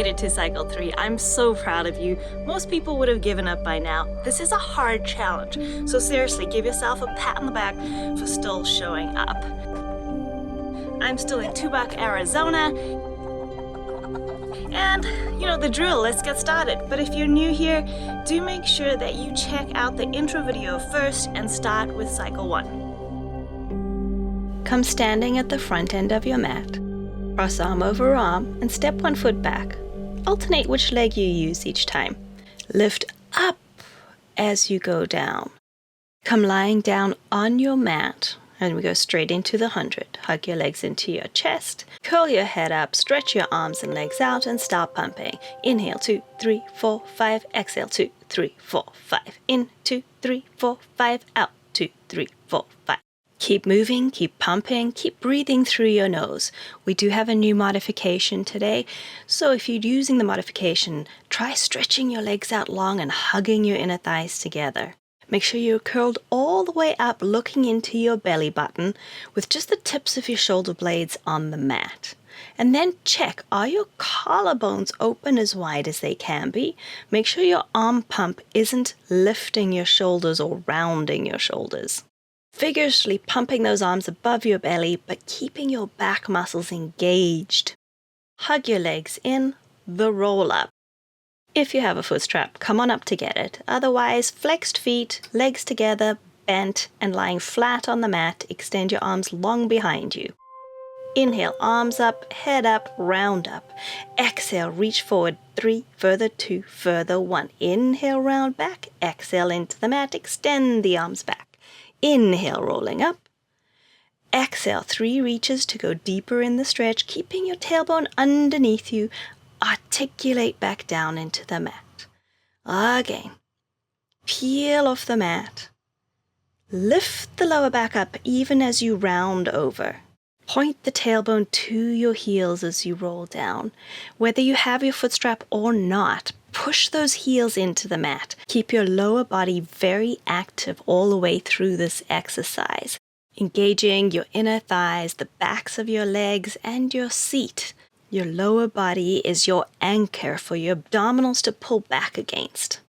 made it to cycle 3. I'm so proud of you. Most people would have given up by now. This is a hard challenge, so seriously, give yourself a pat on the back for still showing up. I'm still in Tubac, Arizona, and you know the drill, let's get started. But if you're new here, do make sure that you check out the intro video first and start with cycle 1. Come standing at the front end of your mat. Cross arm over arm and step one foot back. Alternate which leg you use each time. Lift up as you go down. Come lying down on your mat and we go straight into the 100. Hug your legs into your chest. Curl your head up, stretch your arms and legs out and start pumping. Inhale, 2, 3, 4, 5. Exhale, 2, 3, 4, 5. In, 2, 3, 4, 5. Out, 2, 3, 4, 5. Keep moving, keep pumping, keep breathing through your nose. We do have a new modification today, so if you're using the modification, try stretching your legs out long and hugging your inner thighs together. Make sure you're curled all the way up, looking into your belly button with just the tips of your shoulder blades on the mat. And then check, are your collarbones open as wide as they can be? Make sure your arm pump isn't lifting your shoulders or rounding your shoulders. Vigorously pumping those arms above your belly, but keeping your back muscles engaged. Hug your legs in, the roll up. If you have a foot strap, come on up to get it. Otherwise, flexed feet, legs together, bent, and lying flat on the mat, extend your arms long behind you. Inhale, arms up, head up, round up. Exhale, reach forward, 3, further 2, further 1. Inhale, round back. Exhale into the mat, extend the arms back. Inhale, rolling up. Exhale, 3 reaches to go deeper in the stretch, keeping your tailbone underneath you. Articulate back down into the mat. Again. Peel off the mat. Lift the lower back up even as you round over. Point the tailbone to your heels as you roll down. Whether you have your foot strap or not, push those heels into the mat. Keep your lower body very active all the way through this exercise, engaging your inner thighs, the backs of your legs, and your seat. Your lower body is your anchor for your abdominals to pull back against.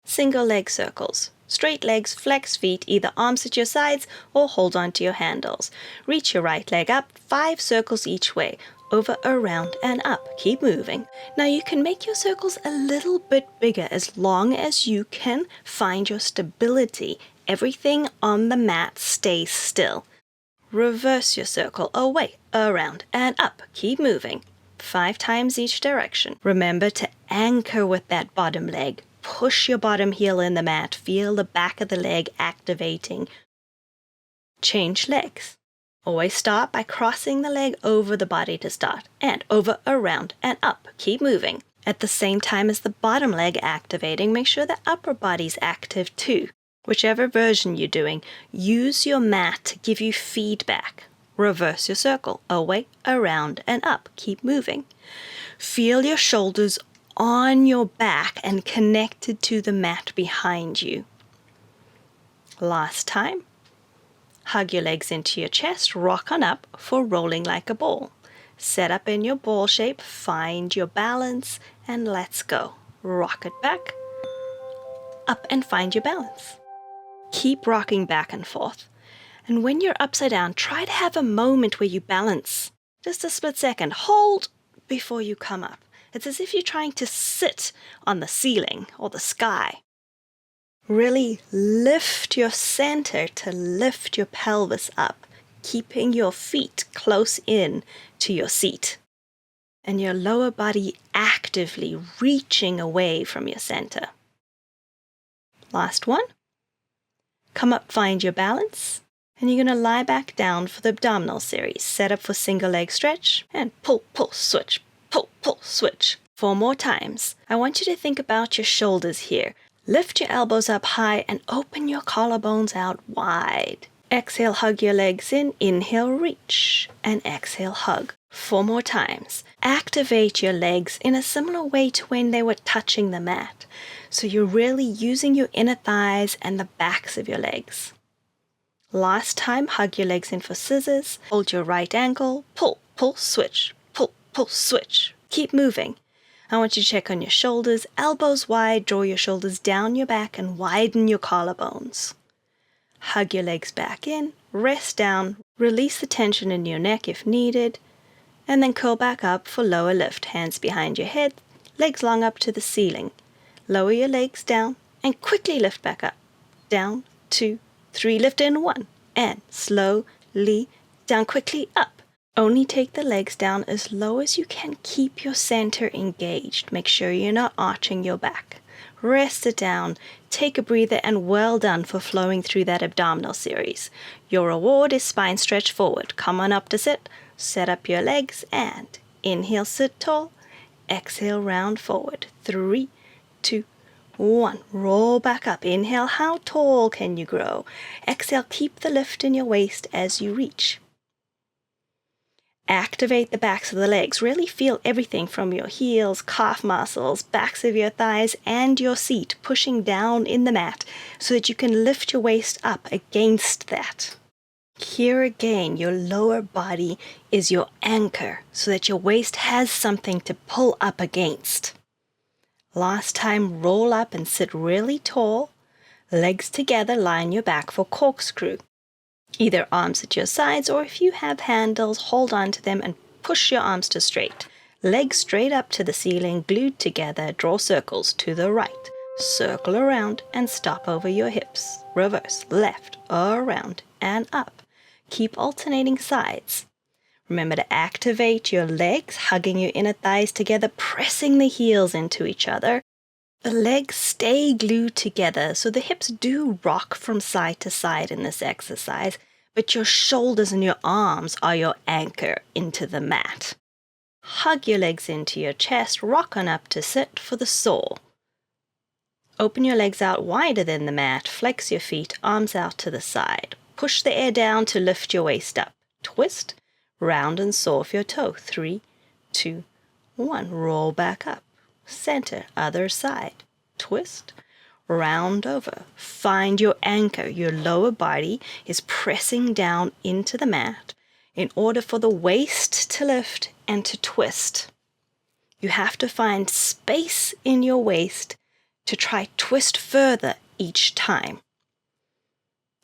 Single leg circles. Straight legs, flex feet, either arms at your sides or hold on to your handles. Reach your right leg up, 5 circles each way. Over, around, and up. Keep moving. Now you can make your circles a little bit bigger as long as you can find your stability. Everything on the mat stays still. Reverse your circle away, around, and up. Keep moving. 5 times each direction. Remember to anchor with that bottom leg. Push your bottom heel in the mat. Feel the back of the leg activating. Change legs. Always start by crossing the leg over the body to start, and over, around, and up. Keep moving. At the same time as the bottom leg activating, make sure the upper body's active too. Whichever version you're doing, use your mat to give you feedback. Reverse your circle, away, around, and up. Keep moving. Feel your shoulders on your back and connected to the mat behind you. Last time. Hug your legs into your chest, rock on up for rolling like a ball. Set up in your ball shape, find your balance, and let's go. Rock it back, up and find your balance. Keep rocking back and forth. And when you're upside down, try to have a moment where you balance. Just a split second. Hold before you come up. It's as if you're trying to sit on the ceiling or the sky. Really lift your center to lift your pelvis up, keeping your feet close in to your seat. And your lower body actively reaching away from your center. Last one. Come up, find your balance. And you're going to lie back down for the abdominal series. Set up for single leg stretch and pull, pull, switch, pull, pull, switch. 4 more times. I want you to think about your shoulders here. Lift your elbows up high and open your collarbones out wide. Exhale, hug your legs in. Inhale, reach. And exhale, hug. 4 more times. Activate your legs in a similar way to when they were touching the mat. So you're really using your inner thighs and the backs of your legs. Last time, hug your legs in for scissors. Hold your right ankle. Pull, pull, switch. Pull, pull, switch. Keep moving. I want you to check on your shoulders, elbows wide, draw your shoulders down your back and widen your collarbones. Hug your legs back in, rest down, release the tension in your neck if needed, and then curl back up for lower lift. Hands behind your head, legs long up to the ceiling. Lower your legs down and quickly lift back up. Down, 2, 3, lift in 1, and slowly down, quickly up. Only take the legs down as low as you can. Keep your center engaged. Make sure you're not arching your back. Rest it down, take a breather, and well done for flowing through that abdominal series. Your reward is spine stretch forward. Come on up to sit, set up your legs, and inhale, sit tall, exhale, round forward. 3, 2, 1, roll back up. Inhale, how tall can you grow? Exhale, keep the lift in your waist as you reach. Activate the backs of the legs. Really feel everything from your heels, calf muscles, backs of your thighs, and your seat pushing down in the mat so that you can lift your waist up against that. Here again, your lower body is your anchor so that your waist has something to pull up against. Last time, roll up and sit really tall. Legs together, lie on your back for corkscrew. Either arms at your sides, or if you have handles, hold on to them and push your arms to straight. Legs straight up to the ceiling, glued together, draw circles to the right. Circle around and stop over your hips. Reverse, left, around, and up. Keep alternating sides. Remember to activate your legs, hugging your inner thighs together, pressing the heels into each other. The legs stay glued together, so the hips do rock from side to side in this exercise, but your shoulders and your arms are your anchor into the mat. Hug your legs into your chest, rock on up to sit for the soul. Open your legs out wider than the mat, flex your feet, arms out to the side. Push the air down to lift your waist up. Twist, round and saw off your toe. 3, 2, 1, roll back up. Center, other side. Twist, round over. Find your anchor. Your lower body is pressing down into the mat in order for the waist to lift and to twist. You have to find space in your waist to try twist further each time.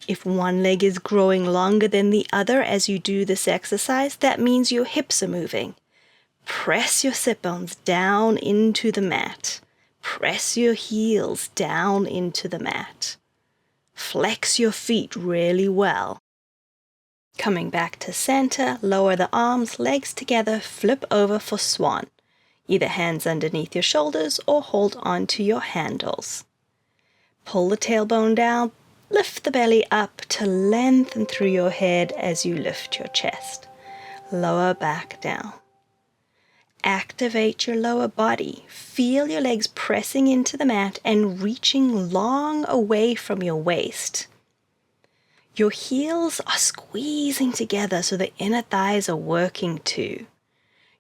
If one leg is growing longer than the other as you do this exercise, that means your hips are moving. Press your sit bones down into the mat. Press your heels down into the mat. Flex your feet really well. Coming back to center, lower the arms, legs together, flip over for swan. Either hands underneath your shoulders or hold on to your handles. Pull the tailbone down, lift the belly up to lengthen through your head as you lift your chest. Lower back down. Activate your lower body. Feel your legs pressing into the mat and reaching long away from your waist. Your heels are squeezing together so the inner thighs are working too.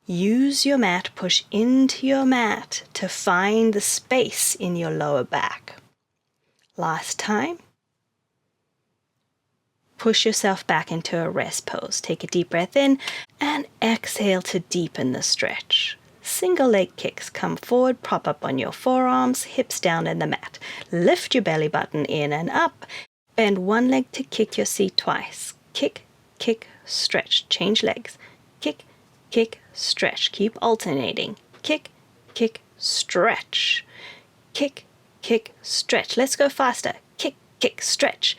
Use your mat, push into your mat to find the space in your lower back. Last time. Push yourself back into a rest pose. Take a deep breath in and exhale to deepen the stretch. Single leg kicks. Come forward, prop up on your forearms, hips down in the mat. Lift your belly button in and up. Bend one leg to kick your seat twice. Kick, kick, stretch. Change legs. Kick, kick, stretch. Keep alternating. Kick, kick, stretch. Kick, kick, stretch. Let's go faster. Kick, kick, stretch.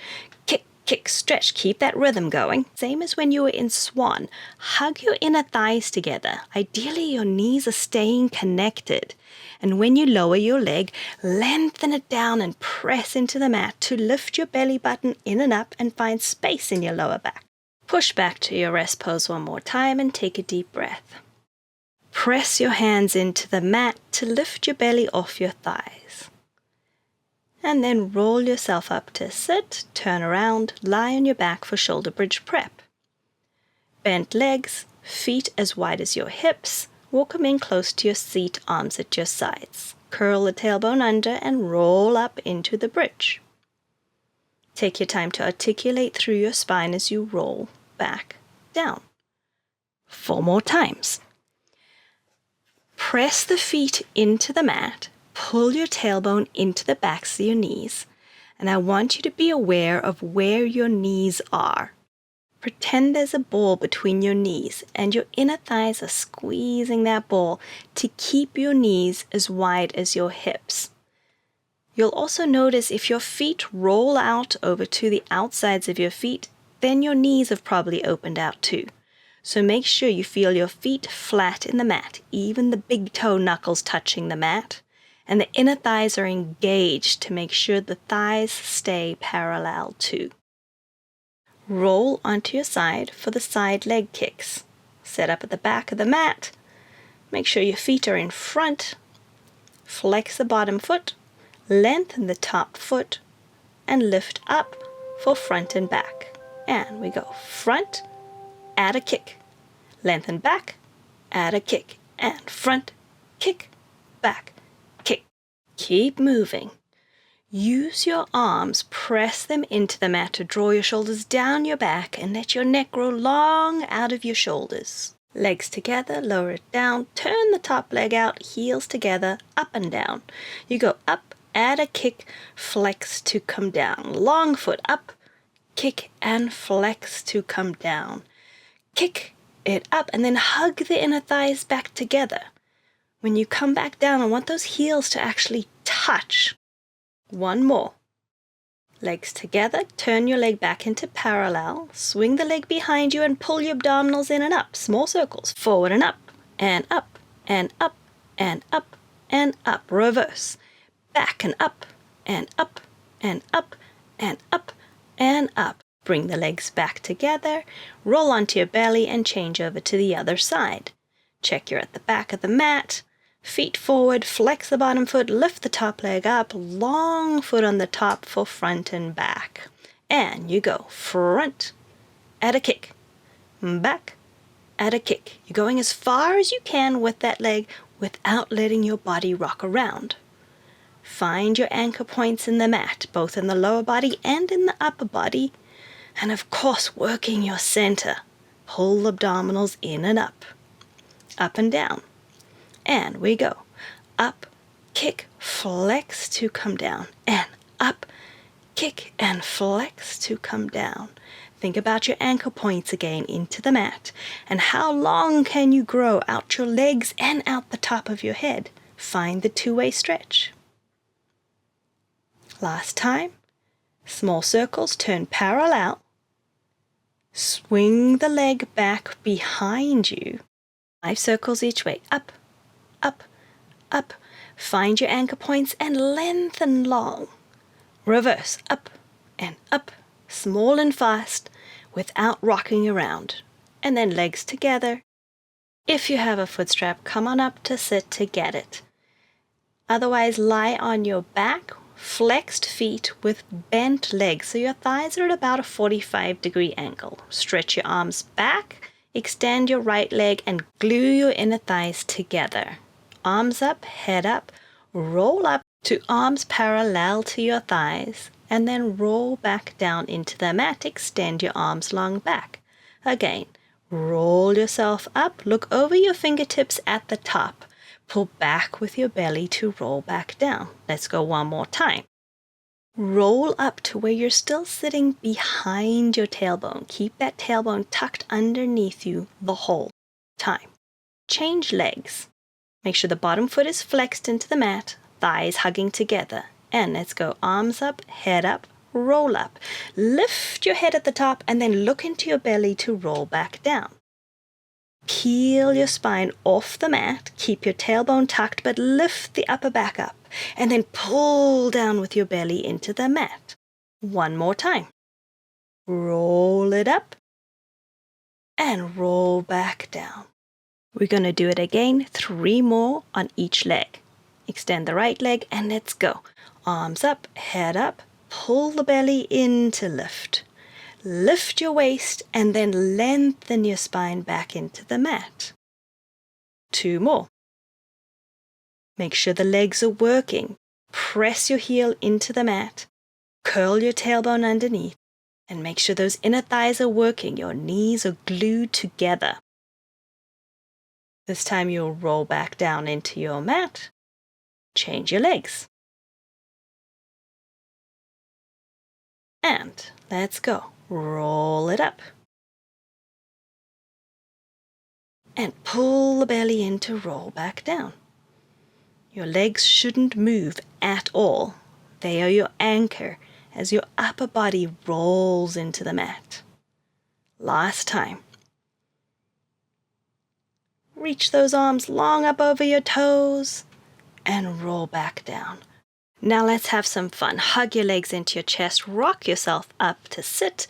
Kick, stretch, keep that rhythm going. Same as when you were in Swan. Hug your inner thighs together. Ideally, your knees are staying connected. And when you lower your leg, lengthen it down and press into the mat to lift your belly button in and up and find space in your lower back. Push back to your rest pose one more time and take a deep breath. Press your hands into the mat to lift your belly off your thighs. And then roll yourself up to sit, turn around, lie on your back for shoulder bridge prep. Bent legs, feet as wide as your hips, walk them in close to your seat, arms at your sides. Curl the tailbone under and roll up into the bridge. Take your time to articulate through your spine as you roll back down. 4 more times. Press the feet into the mat. Pull your tailbone into the backs of your knees. And I want you to be aware of where your knees are. Pretend there's a ball between your knees and your inner thighs are squeezing that ball to keep your knees as wide as your hips. You'll also notice if your feet roll out over to the outsides of your feet, then your knees have probably opened out too. So make sure you feel your feet flat in the mat, even the big toe knuckles touching the mat, and the inner thighs are engaged to make sure the thighs stay parallel too. Roll onto your side for the side leg kicks. Set up at the back of the mat. Make sure your feet are in front. Flex the bottom foot, lengthen the top foot, and lift up for front and back. And we go front, add a kick, lengthen back, add a kick, and front, kick, back, kick. Keep moving. Use your arms, press them into the mat to draw your shoulders down your back and let your neck grow long out of your shoulders. Legs together, lower it down, turn the top leg out, heels together, up and down. You go up, add a kick, flex to come down. Long foot up, kick and flex to come down. Kick it up and then hug the inner thighs back together. When you come back down, I want those heels to actually touch. One more. Legs together, turn your leg back into parallel, swing the leg behind you and pull your abdominals in and up, small circles, forward and up, and up, and up, and up, and up, reverse, back and up, and up, and up, and up, and up. Bring the legs back together, roll onto your belly and change over to the other side. Check you're at the back of the mat. Feet forward, flex the bottom foot, lift the top leg up, long foot on the top for front and back. And you go front, add a kick, back, add a kick. You're going as far as you can with that leg without letting your body rock around. Find your anchor points in the mat, both in the lower body and in the upper body. And of course, working your center. Pull the abdominals in and up and down. And we go up, kick, flex to come down, and up, kick, and flex to come down. Think about your anchor points again into the mat, and how long can you grow out your legs and out the top of your head. Find the two-way stretch. Last time, small circles, turn parallel, swing the leg back behind you, 5 circles each way, up, up, up. Find your anchor points and lengthen long. Reverse, up and up, small and fast, without rocking around. And then legs together. If you have a foot strap, come on up to sit to get it. Otherwise, lie on your back, flexed feet with bent legs, so your thighs are at about a 45-degree angle. Stretch your arms back, extend your right leg, and glue your inner thighs together. Arms up, head up, roll up to arms parallel to your thighs, and then roll back down into the mat. Extend your arms long back. Again, roll yourself up, look over your fingertips at the top. Pull back with your belly to roll back down. Let's go one more time. Roll up to where you're still sitting behind your tailbone. Keep that tailbone tucked underneath you the whole time. Change legs. Make sure the bottom foot is flexed into the mat, thighs hugging together. And let's go arms up, head up, roll up. Lift your head at the top and then look into your belly to roll back down. Peel your spine off the mat, keep your tailbone tucked, but lift the upper back up. And then pull down with your belly into the mat. One more time. Roll it up and roll back down. We're going to do it again, 3 more on each leg. Extend the right leg and let's go. Arms up, head up, pull the belly in to lift. Lift your waist and then lengthen your spine back into the mat. 2 more. Make sure the legs are working. Press your heel into the mat. Curl your tailbone underneath. And make sure those inner thighs are working. Your knees are glued together. This time you'll roll back down into your mat. Change your legs. And let's go. Roll it up. And pull the belly in to roll back down. Your legs shouldn't move at all. They are your anchor as your upper body rolls into the mat. Last time. Reach those arms long up over your toes and roll back down. Now let's have some fun. Hug your legs into your chest, rock yourself up to sit.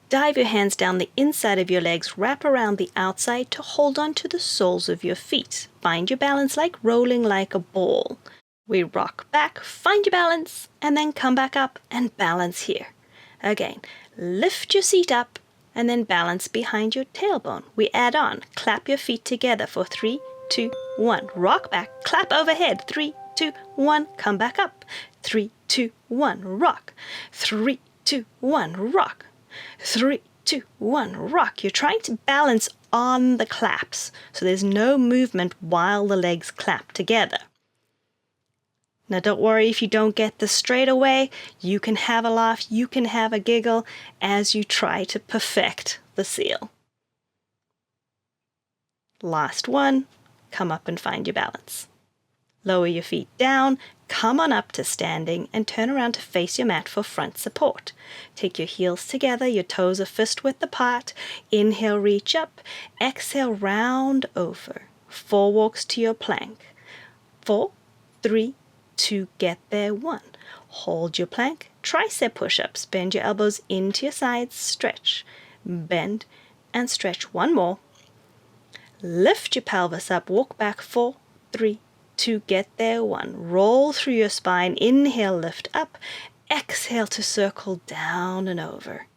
Dive your hands down the inside of your legs, wrap around the outside to hold on to the soles of your feet. Find your balance like rolling like a ball. We rock back, find your balance, and then come back up and balance here. Again, lift your seat up and then balance behind your tailbone. We add on, clap your feet together for 3, 2, 1. Rock back, clap overhead. 3, 2, 1, come back up. 3, 2, 1, rock. 3, 2, 1, rock. 3, 2, 1, rock. You're trying to balance on the claps, so there's no movement while the legs clap together. Now don't worry if you don't get this straight away. You can have a laugh, you can have a giggle as you try to perfect the seal. Last one, come up and find your balance. Lower your feet down, come on up to standing and turn around to face your mat for front support. Take your heels together, your toes are fist width apart. Inhale, reach up. Exhale, round over. 4 walks to your plank. 4, 3, 2, get there, 1. Hold your plank, tricep push-ups. Bend your elbows into your sides, stretch, bend, and stretch. 1 more. Lift your pelvis up, walk back, 4, 3, 2, get there, 1. Roll through your spine, inhale, lift up. Exhale to circle down and over.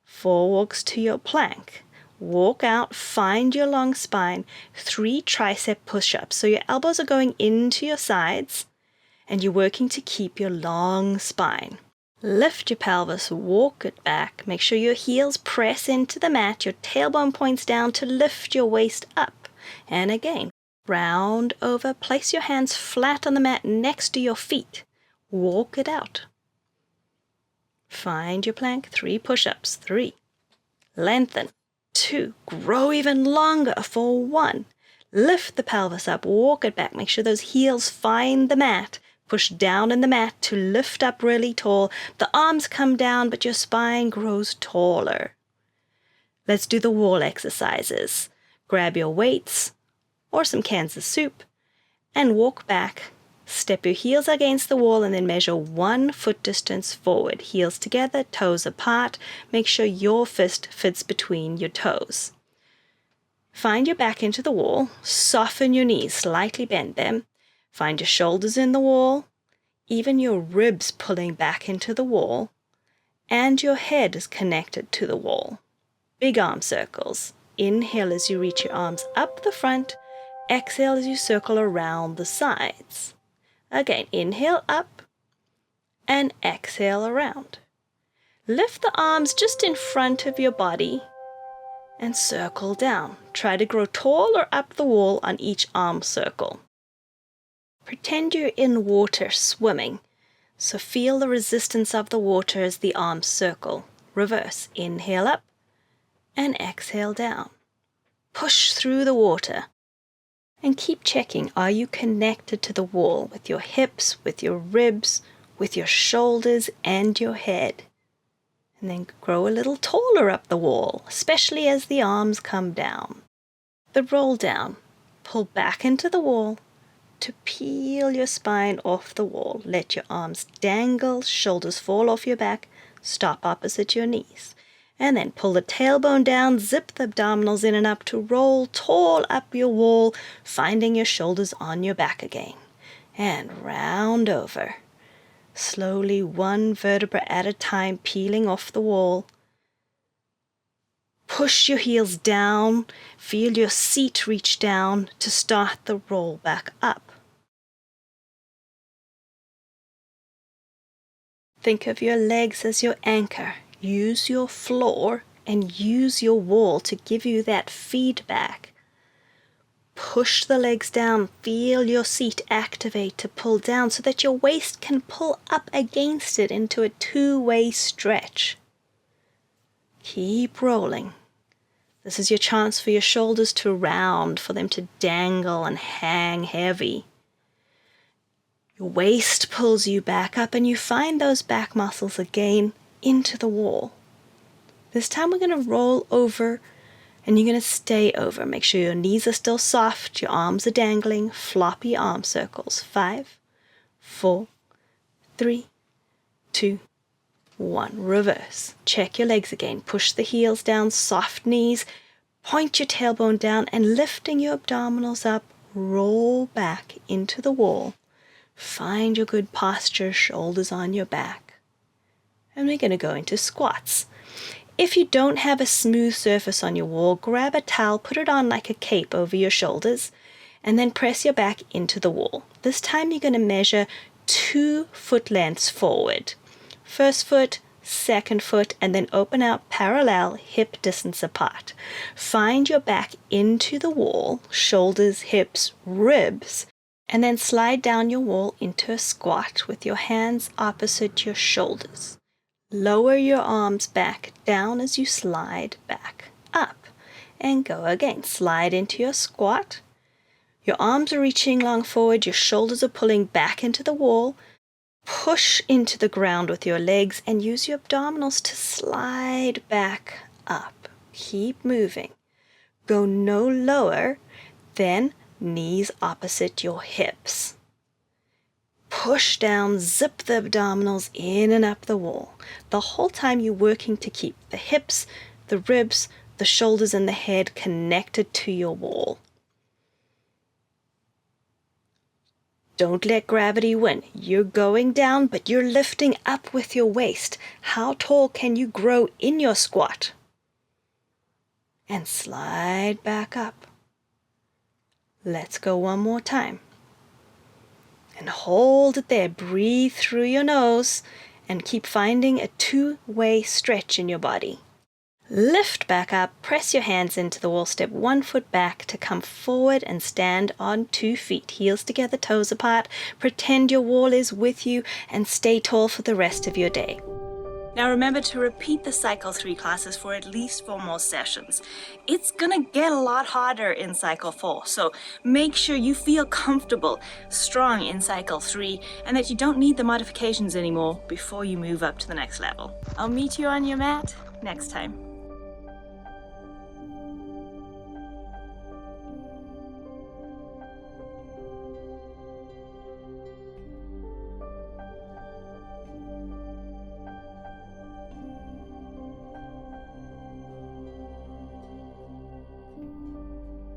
4 walks to your plank. Walk out, find your long spine. 3 tricep push-ups. So your elbows are going into your sides, and you're working to keep your long spine. Lift your pelvis, walk it back. Make sure your heels press into the mat, your tailbone points down to lift your waist up. And again, round over, place your hands flat on the mat next to your feet. Walk it out. Find your plank, 3 push-ups, 3. Lengthen, 2. Grow even longer for 1. Lift the pelvis up, walk it back. Make sure those heels find the mat. Push down in the mat to lift up really tall. The arms come down, but your spine grows taller. Let's do the wall exercises. Grab your weights or some cans of soup and walk back. Step your heels against the wall and then measure 1 foot distance forward. Heels together, toes apart. Make sure your fist fits between your toes. Find your back into the wall. Soften your knees, slightly bend them. Find your shoulders in the wall, even your ribs pulling back into the wall, and your head is connected to the wall. Big arm circles. Inhale as you reach your arms up the front. Exhale as you circle around the sides. Again, inhale up and exhale around. Lift the arms just in front of your body and circle down. Try to grow taller up the wall on each arm circle. Pretend you're in water swimming, so feel the resistance of the water as the arms circle. Reverse, inhale up and exhale down. Push through the water and keep checking, are you connected to the wall with your hips, with your ribs, with your shoulders and your head? And then grow a little taller up the wall, especially as the arms come down. The roll down, pull back into the wall, to peel your spine off the wall. Let your arms dangle, shoulders fall off your back, stop opposite your knees. And then pull the tailbone down, zip the abdominals in and up to roll tall up your wall, finding your shoulders on your back again. And round over. Slowly, 1 vertebra at a time, peeling off the wall. Push your heels down, feel your seat reach down to start the roll back up. Think of your legs as your anchor. Use your floor and use your wall to give you that feedback. Push the legs down. Feel your seat activate to pull down so that your waist can pull up against it into a two-way stretch. Keep rolling. This is your chance for your shoulders to round, for them to dangle and hang heavy. Your waist pulls you back up and you find those back muscles again into the wall. This time we're going to roll over and you're going to stay over. Make sure your knees are still soft, your arms are dangling, floppy arm circles. 5, 4, 3, 2, 1. Reverse. Check your legs again. Push the heels down, soft knees. Point your tailbone down and lifting your abdominals up, roll back into the wall. Find your good posture, shoulders on your back. And we're going to go into squats. If you don't have a smooth surface on your wall, grab a towel, put it on like a cape over your shoulders, and then press your back into the wall. This time you're going to measure 2 foot lengths forward. First foot, second foot, and then open out parallel, hip distance apart. Find your back into the wall, shoulders, hips, ribs, and then slide down your wall into a squat with your hands opposite your shoulders. Lower your arms back down as you slide back up. And go again. Slide into your squat. Your arms are reaching long forward, your shoulders are pulling back into the wall. Push into the ground with your legs and use your abdominals to slide back up. Keep moving. Go no lower than knees opposite your hips. Push down, zip the abdominals in and up the wall. The whole time you're working to keep the hips, the ribs, the shoulders, and the head connected to your wall. Don't let gravity win. You're going down, but you're lifting up with your waist. How tall can you grow in your squat? And slide back up. Let's go one more time. And hold it there. Breathe through your nose and keep finding a two-way stretch in your body. Lift back up, press your hands into the wall, step 1 foot back to come forward and stand on 2 feet. Heels together, toes apart. Pretend your wall is with you and stay tall for the rest of your day. Now remember to repeat the Cycle 3 classes for at least 4 more sessions. It's gonna get a lot harder in Cycle 4, so make sure you feel comfortable, strong in Cycle 3, and that you don't need the modifications anymore before you move up to the next level. I'll meet you on your mat next time.